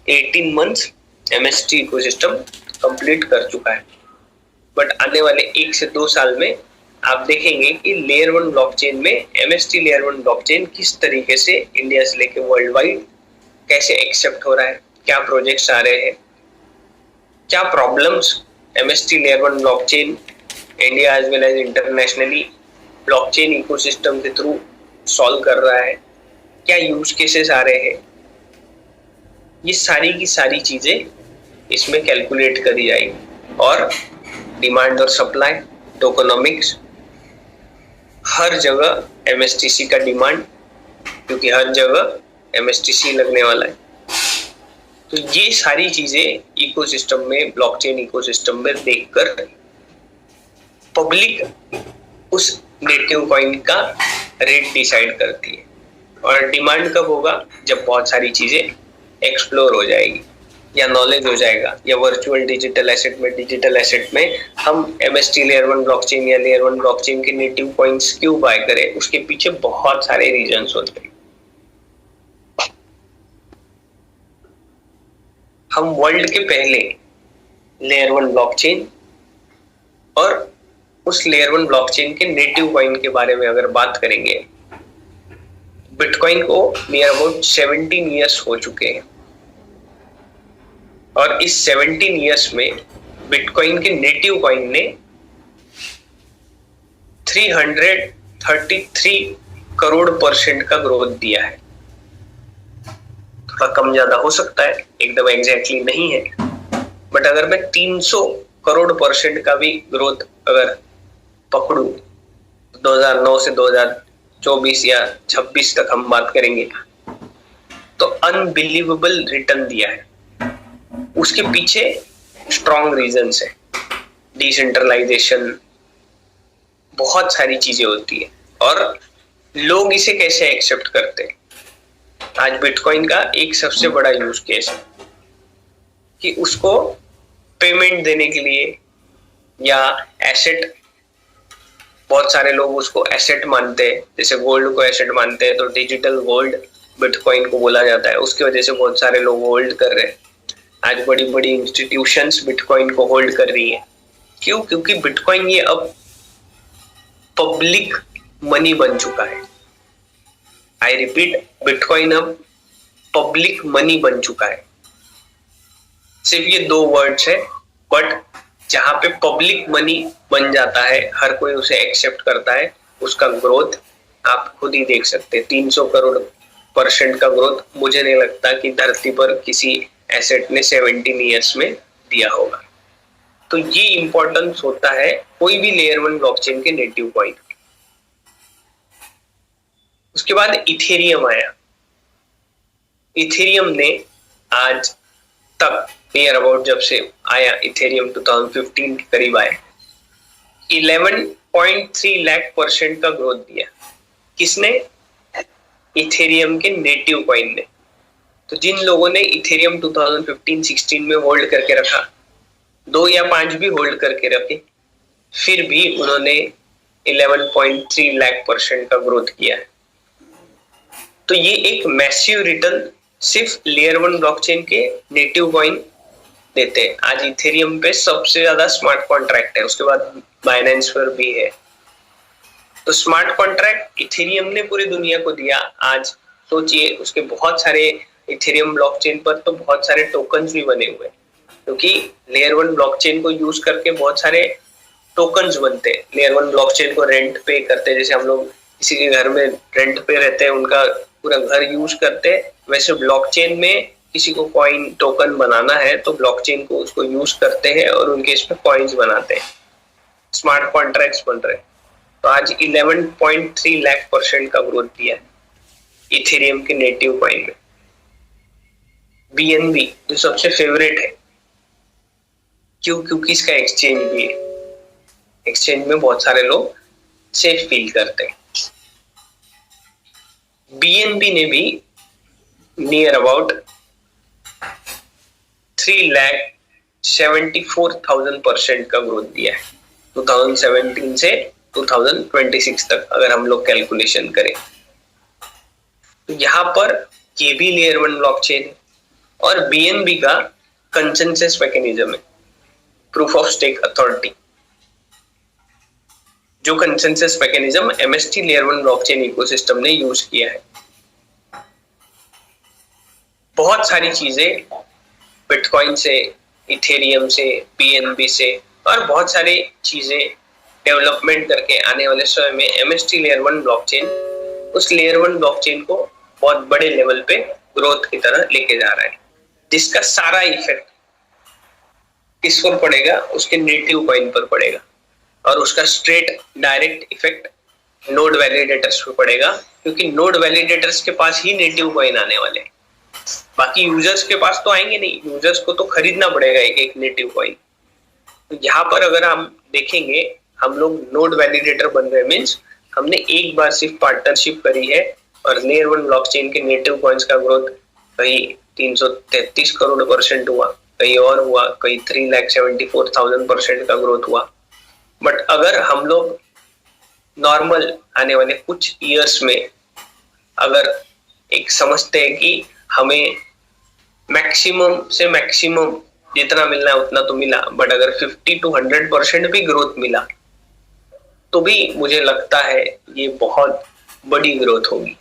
18 months MST ecosystem complete कर चुका है। बट आने वाले 1 से 2 साल में आप देखेंगे कि लेयर 1 ब्लॉकचेन में MST लेयर 1 ब्लॉकचेन किस तरीके से इंडिया से लेके वर्ल्ड वाइड कैसे एक्सेप्ट हो रहा है, क्या प्रोजेक्ट्स आ रहे हैं, क्या problems MST layer 1 blockchain India as well as internationally blockchain ecosystem के थ्रू सॉल्व कर रहा है, क्या यूज केसेस आ रहे हैं, ये सारी की सारी चीजें इसमें कैलकुलेट करी जाएगी। और डिमांड और सप्लाई, टोकनोमिक्स, हर जगह MSTC का डिमांड, क्योंकि हर जगह MSTC लगने वाला है। तो ये सारी चीजें इकोसिस्टम में, ब्लॉकचेन इकोसिस्टम में देखकर पब्लिक उस नेटिव कॉइन का रेट डिसाइड करती है। और डिमांड कब होगा, जब बहुत सारी चीजें एक्सप्लोर हो जाएगी या नॉलेज हो जाएगा, या वर्चुअल डिजिटल एसेट में हम MST लेयर 1 ब्लॉकचेन या लेयर 1 ब्लॉकचेन के नेटिव कॉइन्स क्यों बाय करें, उसके पीछे बहुत सारे रीजंस होते हैं। हम वर्ल्ड के पहले लेयर 1 ब्लॉकचेन और उस लेयर 1 ब्लॉकचेन के नेटिव कॉइन के बारे में अगर बात करेंगे, बिटकॉइन को नियर अबाउट 17 ईयर्स हो चुके हैं और इस 17 ईयर्स में बिटकॉइन के नेटिव कॉइन ने 333 करोड़ % का ग्रोथ दिया है। थोड़ा कम ज्यादा हो सकता है, एकदम एग्जैक्टली नहीं है, बट अगर मैं 300 करोड़ % का भी ग्रोथ अगर पकड़ू, 2009 से 2024 या 26 तक हम बात करेंगे, तो अनबिलीवेबल रिटर्न दिया है। उसके पीछे स्ट्रॉन्ग रीजंस है, डिसेंट्रलाइजेशन, बहुत सारी चीजें होती है। और लोग इसे कैसे एक्सेप्ट करते हैं, आज बिटकॉइन का एक सबसे बड़ा यूज केस है कि उसको पेमेंट देने के लिए या एसेट, बहुत सारे लोग उसको एसेट मानते हैं, जैसे गोल्ड को एसेट मानते हैं, तो डिजिटल गोल्ड बिटकॉइन को बोला जाता है। उसकी वजह से बहुत सारे लोग होल्ड कर रहे हैं। आज बड़ी बड़ी इंस्टीट्यूशंस बिटकॉइन को होल्ड कर रही है। क्यों? क्योंकि बिटकॉइन ये अब पब्लिक मनी बन चुका है। आई रिपीट, बिटकॉइन अब पब्लिक मनी बन चुका है। सिर्फ ये 2 वर्ड्स है, बट जहां पे पब्लिक मनी बन जाता है, हर कोई उसे एक्सेप्ट करता है, उसका ग्रोथ आप खुद ही देख सकते हैं। 300 करोड़ % का ग्रोथ मुझे नहीं लगता कि धरती पर किसी एसेट ने 17 ईयर्स में दिया होगा। तो ये इंपॉर्टेंस होता है कोई भी लेयर 1 ब्लॉकचेन के नेटिव कॉइन। उसके बाद इथेरियम आया। इथेरियम ने आज तक नियर अबाउट जब से आया इथेरियम 2015 के करीब आया, 11.3 लाख % का ग्रोथ दिया। किसने? इथेरियम के नेटिव कॉइन ने। तो जिन लोगों ने इथेरियम 2015-16 में होल्ड करके रखा, 2 या 5 भी होल्ड करके रखे, फिर भी उन्होंने 11.3 लाख % का ग्रोथ किया है। तो ये एक मैसिव रिटर्न सिर्फ लेयर 1 ब्लॉकचेन के नेटिव कॉइन देते हैं। आज इथेरियम पे सबसे ज्यादा स्मार्ट कॉन्ट्रैक्ट है, उसके बाद बाइनेंस पर भी है। तो स्मार्ट कॉन्ट्रैक्ट इथेरियम ने पूरी दुनिया को दिया। आज सोचिए, उसके बहुत सारे इथेरियम ब्लॉकचेन पर तो बहुत सारे टोकन्स भी बने हुए हैं, क्योंकि लेयर 1 ब्लॉकचेन को यूज करके बहुत सारे टोकन्स बनते हैं। लेयर 1 ब्लॉकचेन को रेंट पे करते हैं, जैसे हम लोग किसी के घर में रेंट पे रहते हैं, उनका पूरा घर यूज करते हैं, वैसे ब्लॉकचेन में किसी को कॉइन टोकन बनाना है तो ब्लॉकचेन को उसको यूज करते हैं और उनके इसमें कॉइन्स बनाते हैं, स्मार्ट कॉन्ट्रैक्ट्स बन रहे हैं। तो आज 11.3 लाख % का ग्रोथ दिया है इथेरियम के नेटिव कॉइन में। BNB जो सबसे फेवरेट है, क्यों? क्योंकि इसका एक्सचेंज भी है। एक्सचेंज में बहुत सारे लोग सेफ फील करते हैं। BNB ने भी नियर अबाउट 3,74,000% का ग्रोथ दिया है 2017 से 2026 तक, अगर हम लोग कैलकुलेशन करें। तो यहाँ पर ये भी लेयर 1 ब्लॉकचेन है और BNB का कंसेंसस मैकेनिज्म है, प्रूफ ऑफ स्टेक अथॉरिटी। जो consensus mechanism MST layer 1 blockchain ecosystem ने यूज किया है। बहुत सारी चीजें बिटकॉइन से, इथेरियम से, BNB से और बहुत सारी चीजें डेवलपमेंट करके आने वाले समय में MST लेयर 1 ब्लॉकचेन उस लेयर 1 ब्लॉकचेन को बहुत बड़े लेवल पे ग्रोथ की तरह लेके जा रहा है, जिसका सारा इफेक्ट किस पर पड़ेगा? उसके नेटिव कॉइन पर पड़ेगा और उसका straight direct effect node validators पे पड़ेगा, क्योंकि नोड वैलिडेटर्स के पास ही नेटिव कॉइन आने वाले हैं। बाकी यूजर्स के पास तो आएंगे नहीं, यूजर्स को तो खरीदना पड़ेगा एक एक नेटिव कॉइन। तो यहाँ पर अगर हम देखेंगे, हम लोग नोड वैलिडेटर बन रहे, मीन्स हमने एक बार सिर्फ पार्टनरशिप करी है और लेयर 1 ब्लॉकचेन के नेटिव कॉइन्स का ग्रोथ कहीं 333 करोड़ % हुआ, कहीं और हुआ, कहीं 3,74,000% का ग्रोथ हुआ। बट अगर हम लोग नॉर्मल आने वाले कुछ ईयर्स में अगर एक समझते हैं कि हमें मैक्सिमम से मैक्सिमम जितना मिलना है उतना तो मिला, बट अगर 50 to 100% भी ग्रोथ मिला तो भी मुझे लगता है ये बहुत बड़ी ग्रोथ होगी।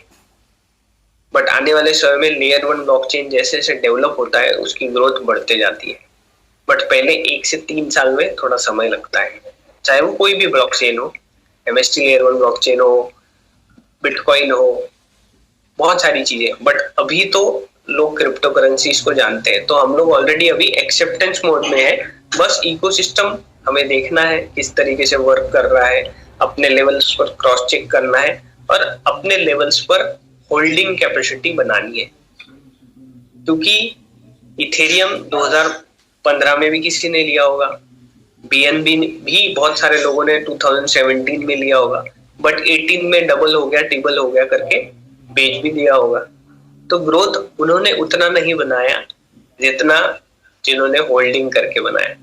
बट आने वाले समय में लेयर 1 ब्लॉकचेन जैसे जैसे डेवलप होता है उसकी ग्रोथ बढ़ते जाती है, बट पहले 1 से 3 साल में थोड़ा समय लगता है, चाहे वो कोई भी ब्लॉकचेन हो, MST लेयर 1 ब्लॉकचेन हो, बिटकॉइन हो, बहुत सारी चीजें। बट अभी तो लोग क्रिप्टो करेंसीज को जानते हैं, तो हम लोग ऑलरेडी अभी एक्सेप्टेंस मोड में है। बस इकोसिस्टम हमें देखना है किस तरीके से वर्क कर रहा है, अपने लेवल्स पर क्रॉस चेक करना है और अपने लेवल्स पर होल्डिंग कैपेसिटी बनानी है। क्योंकि इथेरियम 2015 में भी किसी ने लिया होगा, BNB भी बहुत सारे लोगों ने 2017 में लिया होगा, बट 18 में डबल हो गया, ट्रिपल हो गया करके बेच भी दिया होगा। तो ग्रोथ उन्होंने उतना नहीं बनाया जितना जिन्होंने होल्डिंग करके बनाया।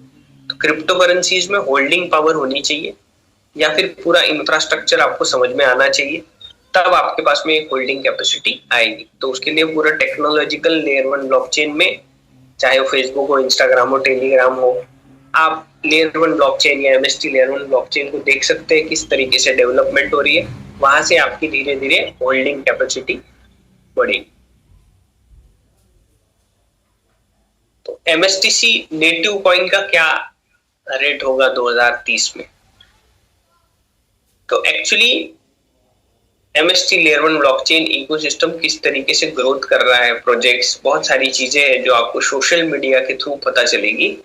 तो क्रिप्टो करेंसीज में होल्डिंग पावर होनी चाहिए या फिर पूरा इंफ्रास्ट्रक्चर आपको समझ में आना चाहिए, तब आपके पास में एक होल्डिंग कैपेसिटी आएगी। तो उसके लिए पूरा टेक्नोलॉजिकल लेयर 1 ब्लॉकचेन में, चाहे वो फेसबुक हो, इंस्टाग्राम हो, टेलीग्राम हो, आप लेयर 1 ब्लॉकचेन या MST लेयर 1 ब्लॉकचेन को देख सकते हैं किस तरीके से डेवलपमेंट हो रही है। वहां से आपकी धीरे धीरे होल्डिंग कैपेसिटी बढ़ेगी। तो MSTC नेटिव कॉइन का क्या रेट होगा 2030 में? तो actually MST layer 1 blockchain ecosystem किस तरीके से ग्रोथ कर रहा है, प्रोजेक्ट्स, बहुत सारी चीजें हैं जो आपको सोशल मीडिया के थ्रू पता चलेगी।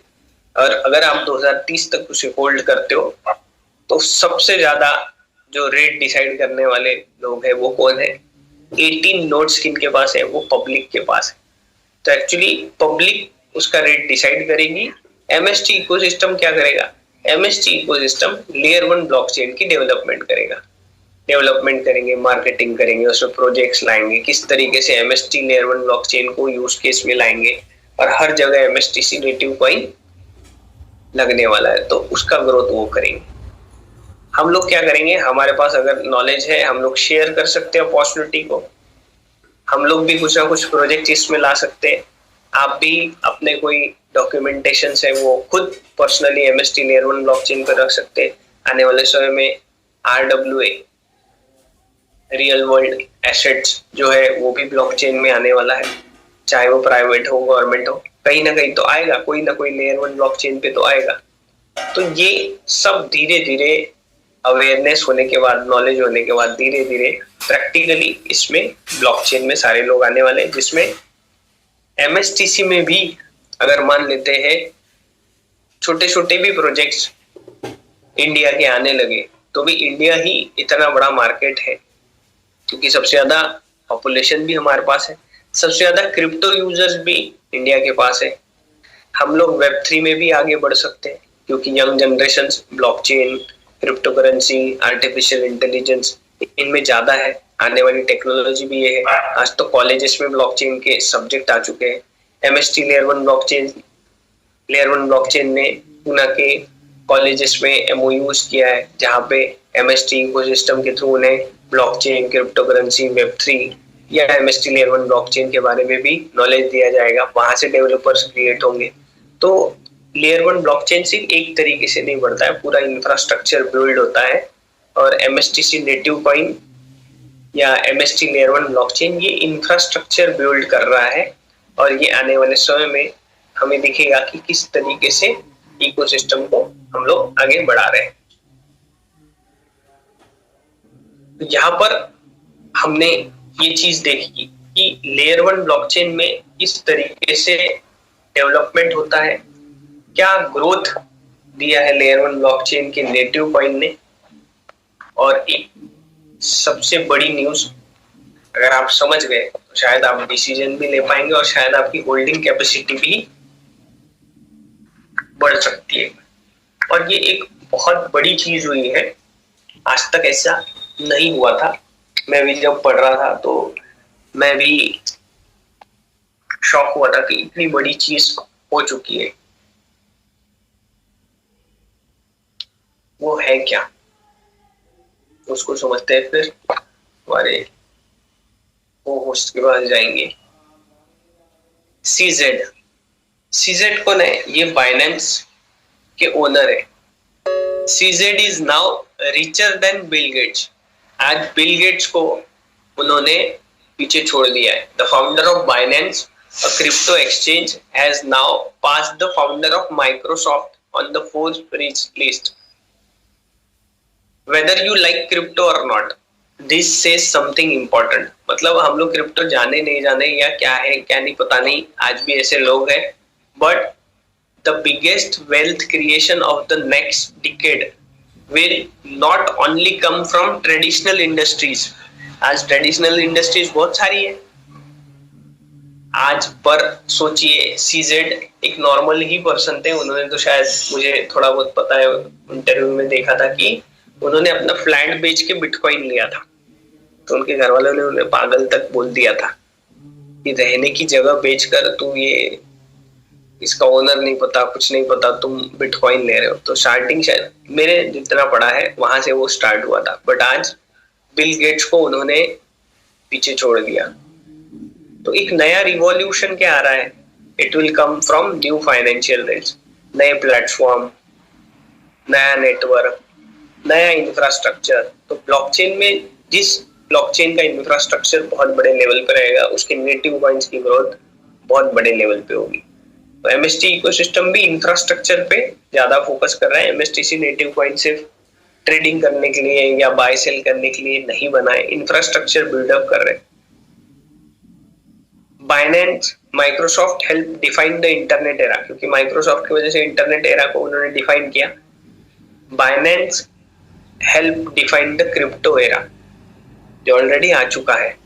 और अगर आप 2030 तक उसे होल्ड करते हो तो सबसे ज्यादा जो रेट डिसाइड करने वाले लोग हैं वो कौन है? 18 नोड्स किनके पास है? वो पब्लिक के पास है। तो एक्चुअली पब्लिक उसका रेट डिसाइड करेगी। एमएसटी इकोसिस्टम क्या करेगा? एमएसटी इकोसिस्टम लेयर 1 ब्लॉकचेन की डेवलपमेंट करेंगे, मार्केटिंग करेंगे, उसमें प्रोजेक्ट्स लाएंगे, किस तरीके से एमएसटी लेयर 1 ब्लॉकचेन को यूज केस में लाएंगे, और हर जगह एमएसटीसी नेटिव कॉइन लगने वाला है तो उसका ग्रोथ वो करेंगे। हम लोग क्या करेंगे? हमारे पास अगर नॉलेज है हम लोग शेयर कर सकते हैं अपॉर्चुनिटी को, हम लोग भी कुछ ना कुछ प्रोजेक्ट इसमें ला सकते हैं। आप भी अपने कोई डॉक्यूमेंटेशन है वो खुद पर्सनली एमएसटी लेयर 1 ब्लॉकचेन पर रख सकते हैं। आने वाले समय में आरडब्ल्यूए रियल वर्ल्ड एसेट्स जो है वो भी ब्लॉकचेन में आने वाला है, चाहे वो प्राइवेट हो गवर्नमेंट हो, कहीं ना कहीं तो आएगा, कोई ना कोई लेयर 1 ब्लॉकचेन पे तो आएगा। तो ये सब धीरे धीरे अवेयरनेस होने के बाद, नॉलेज होने के बाद धीरे धीरे प्रैक्टिकली इसमें ब्लॉकचेन में सारे लोग आने वाले हैं, जिसमें एमएसटीसी में भी अगर मान लेते हैं छोटे छोटे भी प्रोजेक्ट्स इंडिया के आने लगे तो भी इंडिया ही इतना बड़ा मार्केट है क्योंकि सबसे ज्यादा पॉपुलेशन भी हमारे पास है, सबसे ज्यादा क्रिप्टो यूजर्स भी इंडिया के पास है। हम लोग वेब 3 में भी आगे बढ़ सकते हैं क्योंकि young generation blockchain, crypto currency, artificial intelligence इनमें ज्यादा है, आने वाली टेक्नोलॉजी भी ये है। आज तो कॉलेजेस में ब्लॉकचेन के सब्जेक्ट आ चुके हैं। एमएसटी लेयर 1 ब्लॉकचेन ने पुणे के कॉलेजेस में एमओयूज किया है जहाँ पे एमएसटी इकोसिस्टम के थ्रू उन्हें ब्लॉकचेन, क्रिप्टो करेंसी, वेब 3 या एमएसटी लेयर 1 ब्लॉकचेन के बारे में भी नॉलेज दिया जाएगा, वहां से डेवलपर्स क्रिएट होंगे। तो लेयर 1 ब्लॉकचेन सिर्फ एक तरीके से नहीं बढ़ता है, पूरा इंफ्रास्ट्रक्चर बिल्ड होता है। और एमएसटीसी नेटिव कॉइन या एमएसटी लेयर 1 ब्लॉकचेन ये इंफ्रास्ट्रक्चर बिल्ड कर रहा है और ये आने वाले समय में हमें दिखेगा कि किस तरीके से इकोसिस्टम को हम लोग आगे बढ़ा रहे हैं। तो यहाँ पर हमने ये चीज देखी कि लेयर 1 ब्लॉकचेन में इस तरीके से डेवलपमेंट होता है, क्या ग्रोथ दिया है लेयर 1 ब्लॉकचेन के नेटिव कॉइन ने। और एक सबसे बड़ी न्यूज अगर आप समझ गए तो शायद आप डिसीजन भी ले पाएंगे और शायद आपकी होल्डिंग कैपेसिटी भी बढ़ सकती है। और ये एक बहुत बड़ी चीज हुई है, आज तक ऐसा नहीं हुआ था। मैं भी जब पढ़ रहा था तो मैं भी शॉक हुआ था कि इतनी बड़ी चीज हो चुकी है। वो है क्या, उसको समझते हैं, फिर हमारे वो होस्ट के पास जाएंगे। सीजेड कौन है? ये बाइनेंस के ओनर है। CZ is now richer than Bill Gates. आज बिल गेट्स को उन्होंने पीछे छोड़ दिया है। The founder of Binance, a crypto exchange, has now passed the founder of Microsoft on the Forbes rich list. Whether you like crypto or not, this says something important. मतलब हम लोग crypto जाने नहीं जाने या क्या है क्या नहीं पता नहीं, आज भी ऐसे लोग हैं, but the biggest wealth creation of the next decade will not only come from traditional industries. आज ट्रेडिशनल इंडस्ट्रीज बहुत सारी है आज, पर सोचिए सीजेड एक नॉर्मल ही पर्सन थे, उन्होंने तो शायद मुझे थोड़ा बहुत पता है, इंटरव्यू में देखा था कि उन्होंने अपना फ्लैट बेच के बिटकॉइन लिया था। तो उनके घर वालों ने उन्हें पागल तक बोल दिया था कि रहने की जगह बेचकर तू ये इसका ओनर नहीं पता, कुछ नहीं पता, तुम बिटकॉइन ले रहे हो। तो स्टार्टिंग शायद मेरे जितना पढ़ा है वहां से वो स्टार्ट हुआ था, बट आज बिल गेट्स को उन्होंने पीछे छोड़ दिया। तो एक नया रिवॉल्यूशन क्या आ रहा है? It will come from new financial rails, नए प्लेटफॉर्म, नया नेटवर्क, नया इंफ्रास्ट्रक्चर। तो ब्लॉकचेन में जिस ब्लॉकचेन का इंफ्रास्ट्रक्चर बहुत बड़े लेवल पर रहेगा उसके नेटिव कॉइन्स की ग्रोथ बहुत बड़े लेवल पे होगी। तो एमएसटी इकोसिस्टम भी इंफ्रास्ट्रक्चर पे ज्यादा फोकस कर रहा है। एमएसटीसी नेटिव कॉइन सिर्फ ट्रेडिंग करने के लिए या बाय सेल करने के लिए नहीं बना है, इंफ्रास्ट्रक्चर बिल्डअप कर रहे हैं। Binance, Microsoft help define the internet era, क्योंकि माइक्रोसॉफ्ट की वजह से इंटरनेट एरा को उन्होंने डिफाइन किया। Binance help define the crypto era, जो ऑलरेडी आ चुका है।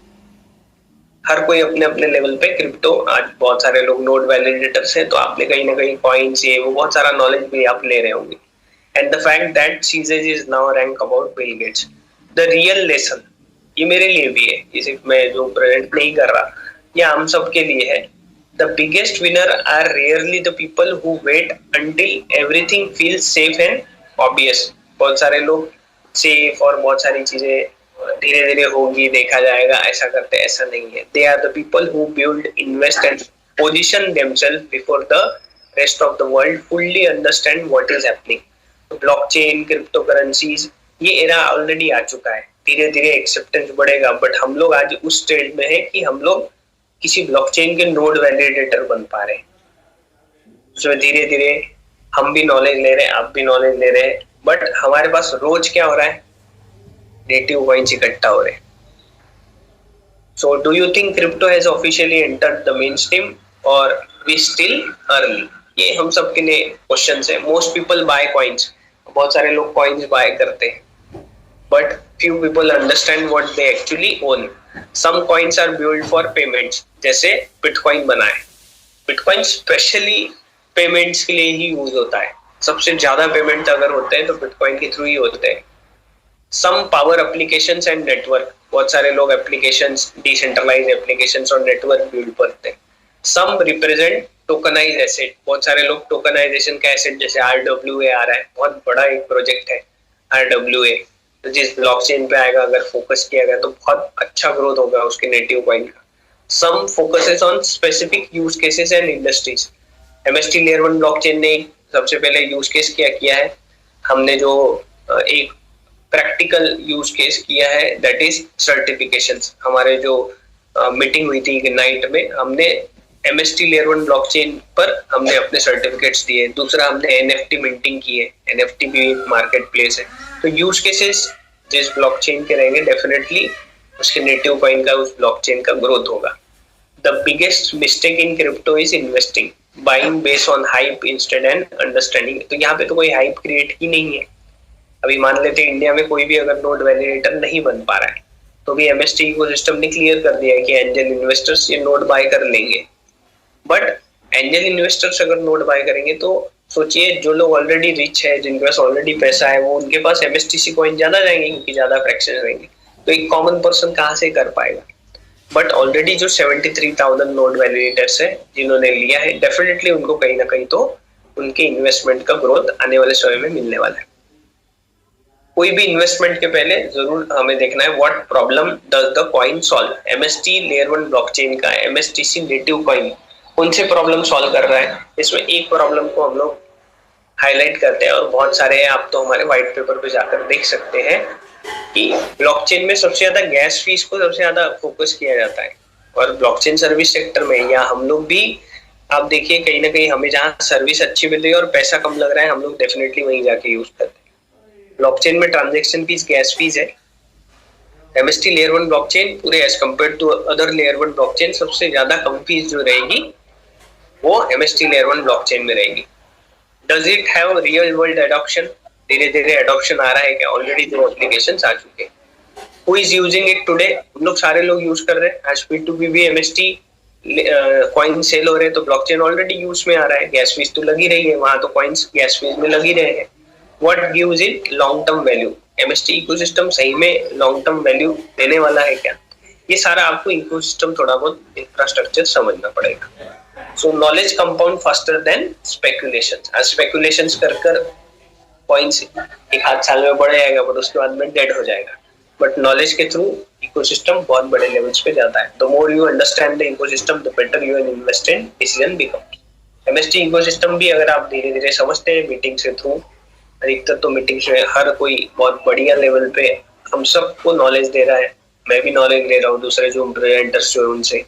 हर कोई अपने अपने लेवल पे क्रिप्टो, आज बहुत सारे लोग नोड वैलिडेटर्स हैं, तो आपने कहीं ना कहीं कॉइन्स, ये वो बहुत सारा नॉलेज भी आप ले रहे होंगे। And the fact that सीजेज is now rank about Bill Gates, the real lesson, ये मेरे लिए भी है, ये सिर्फ मैं जो प्रेजेंट नहीं कर रहा, ये हम सब के लिए है। The biggest winner are rarely the people who wait until everything feels safe and obvious. बहुत सारे लोग सेफ और बहुत सारी चीजें धीरे धीरे होगी, देखा जाएगा, ऐसा करते, ऐसा नहीं है। They are the people who build, invest and position themselves before the rest of the world fully understand what is happening. Blockchain, crypto currencies, ये एरा ऑलरेडी आ चुका है, धीरे धीरे एक्सेप्टेंस बढ़ेगा। बट हम लोग आज उस स्टेज में है कि हम लोग किसी ब्लॉकचेन के नोड वैलिडेटर बन पा रहे हैं। उसमें धीरे धीरे हम भी नॉलेज ले रहे हैं, आप भी नॉलेज ले रहे हैं, बट हमारे पास रोज क्या हो रहा है, नेटिव कॉइन्स इकट्ठा हो रहे हैं। So do you think crypto has officially entered the main stream और वी स्टिल अर्ली? ये हम सबके लिए क्वेश्चन है। मोस्ट पीपल बाय कॉइन्स, बहुत सारे लोग कॉइन्स बाय करते हैं, but few people understand what they actually own. Some coins are built for payments, जैसे बिटकॉइन बना है। बिटकॉइन स्पेशली पेमेंट्स के लिए ही यूज होता है, सबसे ज्यादा पेमेंट अगर होते हैं तो बिटकॉइन के थ्रू ही होते हैं। Some power applications and network, बहुत सारे लोग एप्लीकेशंस, डिसेंट्रलाइज एप्लीकेशंस और नेटवर्क बिल्ड करते हैं। सम रिप्रेजेंट टोकनाइज एसेट, बहुत सारे लोग टोकनाइजेशन का एसेट, जैसे RWA आ रहा है, बहुत बड़ा एक प्रोजेक्ट है RWA, तो जिस ब्लॉकचेन पे आएगा, अगर फोकस किया गया तो बहुत अच्छा ग्रोथ होगा उसके नेटिव कॉइन का। Some focuses on specific use cases and industries. MST layer 1 blockchain ने सबसे पहले यूज केस क्या किया है, हमने जो एक प्रैक्टिकल यूज केस किया है, दैट इज सर्टिफिकेशंस। हमारे जो मीटिंग हुई थी नाइट में, हमने MST लेयर 1 ब्लॉकचेन पर हमने अपने सर्टिफिकेट्स दिए। दूसरा, हमने NFT मिंटिंग की है, NFT भी एक मार्केट प्लेस है। तो यूज केसेस जिस ब्लॉकचेन के रहेंगे, डेफिनेटली उसके नेटिव कॉइन का, उस ब्लॉकचेन का ग्रोथ होगा। The biggest mistake in crypto is investing, buying based on hype instead and understanding. तो यहाँ पे तो कोई हाइप क्रिएट ही नहीं है। अभी मान लेते हैं इंडिया में कोई भी अगर नोड वैलिडेटर नहीं बन पा रहा है, तो भी MST इकोसिस्टम ने क्लियर कर दिया है कि एंजल इन्वेस्टर्स ये नोड बाय कर लेंगे। बट एंजल इन्वेस्टर्स अगर नोड बाय करेंगे तो सोचिए, जो लोग ऑलरेडी रिच है, जिनके पास ऑलरेडी पैसा है, वो उनके पास MSTC कॉइन ज्यादा जाएंगे क्योंकि ज्यादा फ्रैक्शन रहेंगे। तो एक कॉमन पर्सन कहाँ से कर पाएगा? बट ऑलरेडी जो 73,000 नोड वैलिडेटर्स है जिन्होंने लिया है, डेफिनेटली उनको कहीं ना कहीं तो उनके इन्वेस्टमेंट का ग्रोथ आने वाले समय में मिलने वाला है। कोई भी इन्वेस्टमेंट के पहले जरूर हमें देखना है what problem does the coin solve. MST layer 1 blockchain का MSTC नेटिव कॉइन कौन से प्रॉब्लम सॉल्व कर रहा है, इसमें एक प्रॉब्लम को हम लोग हाईलाइट करते हैं, और बहुत सारे हैं, आप तो हमारे व्हाइट पेपर पे जाकर देख सकते हैं कि ब्लॉकचेन में सबसे ज्यादा गैस फीस को सबसे ज्यादा फोकस किया जाता है। और ब्लॉकचेन सर्विस सेक्टर में, या हम लोग भी, आप देखिए कहीं ना कहीं हमें जहाँ सर्विस अच्छी मिल रही है और पैसा कम लग रहा है, हम लोग डेफिनेटली वहीं जाके यूज करते हैं। ब्लॉकचेन में ट्रांजेक्शन फीस, गैस फीस है। MST लेयर 1 ब्लॉकचेन पूरे as compare to other layer 1 blockchain सबसे ज्यादा कम फीस जो रहेगी वो MST लेयर 1 ब्लॉकचेन में रहेगी। Does it have real world adoption? धीरे धीरे एडॉप्शन आ रहा है क्या? ऑलरेडी जो एप्लीकेशंस आ चुके हैं। Who is using it today? हम लोग सारे लोग यूज कर रहे हैं। आज P2P भी MST कॉइन सेल हो रहे हैं, तो ब्लॉकचेन ऑलरेडी यूज में आ रहा है। गैस फीस तो लगी रही है, वहां तो कॉइन्स गैस फीस में लगी रहे हैं। What gives it long term value? MST ecosystem सही में लॉन्ग टर्म वैल्यू देने वाला है क्या? ये सारा आपको इकोसिस्टम, थोड़ा बहुत इंफ्रास्ट्रक्चर समझना पड़ेगा। सो knowledge compound faster than speculations. आज स्पेकुलेशंस कर कॉइन्स एक आध साल में बढ़ जाएगा, बट उसके बाद में डेड हो जाएगा। बट नॉलेज के थ्रू इकोसिस्टम बहुत बड़े लेवल्स पे जाता है। The more you understand the ecosystem, the better you invest in decision becomes. MST ecosystem भी अगर आप धीरे धीरे समझते हैं मीटिंग से थ्रू, अधिकतर तो मीटिंग से हर कोई बहुत बढ़िया लेवल पे हम सबको नॉलेज दे रहा है। मैं भी नॉलेज ले रहा हूँ, दूसरे जो प्रेजेंटर्स जो है उनसे,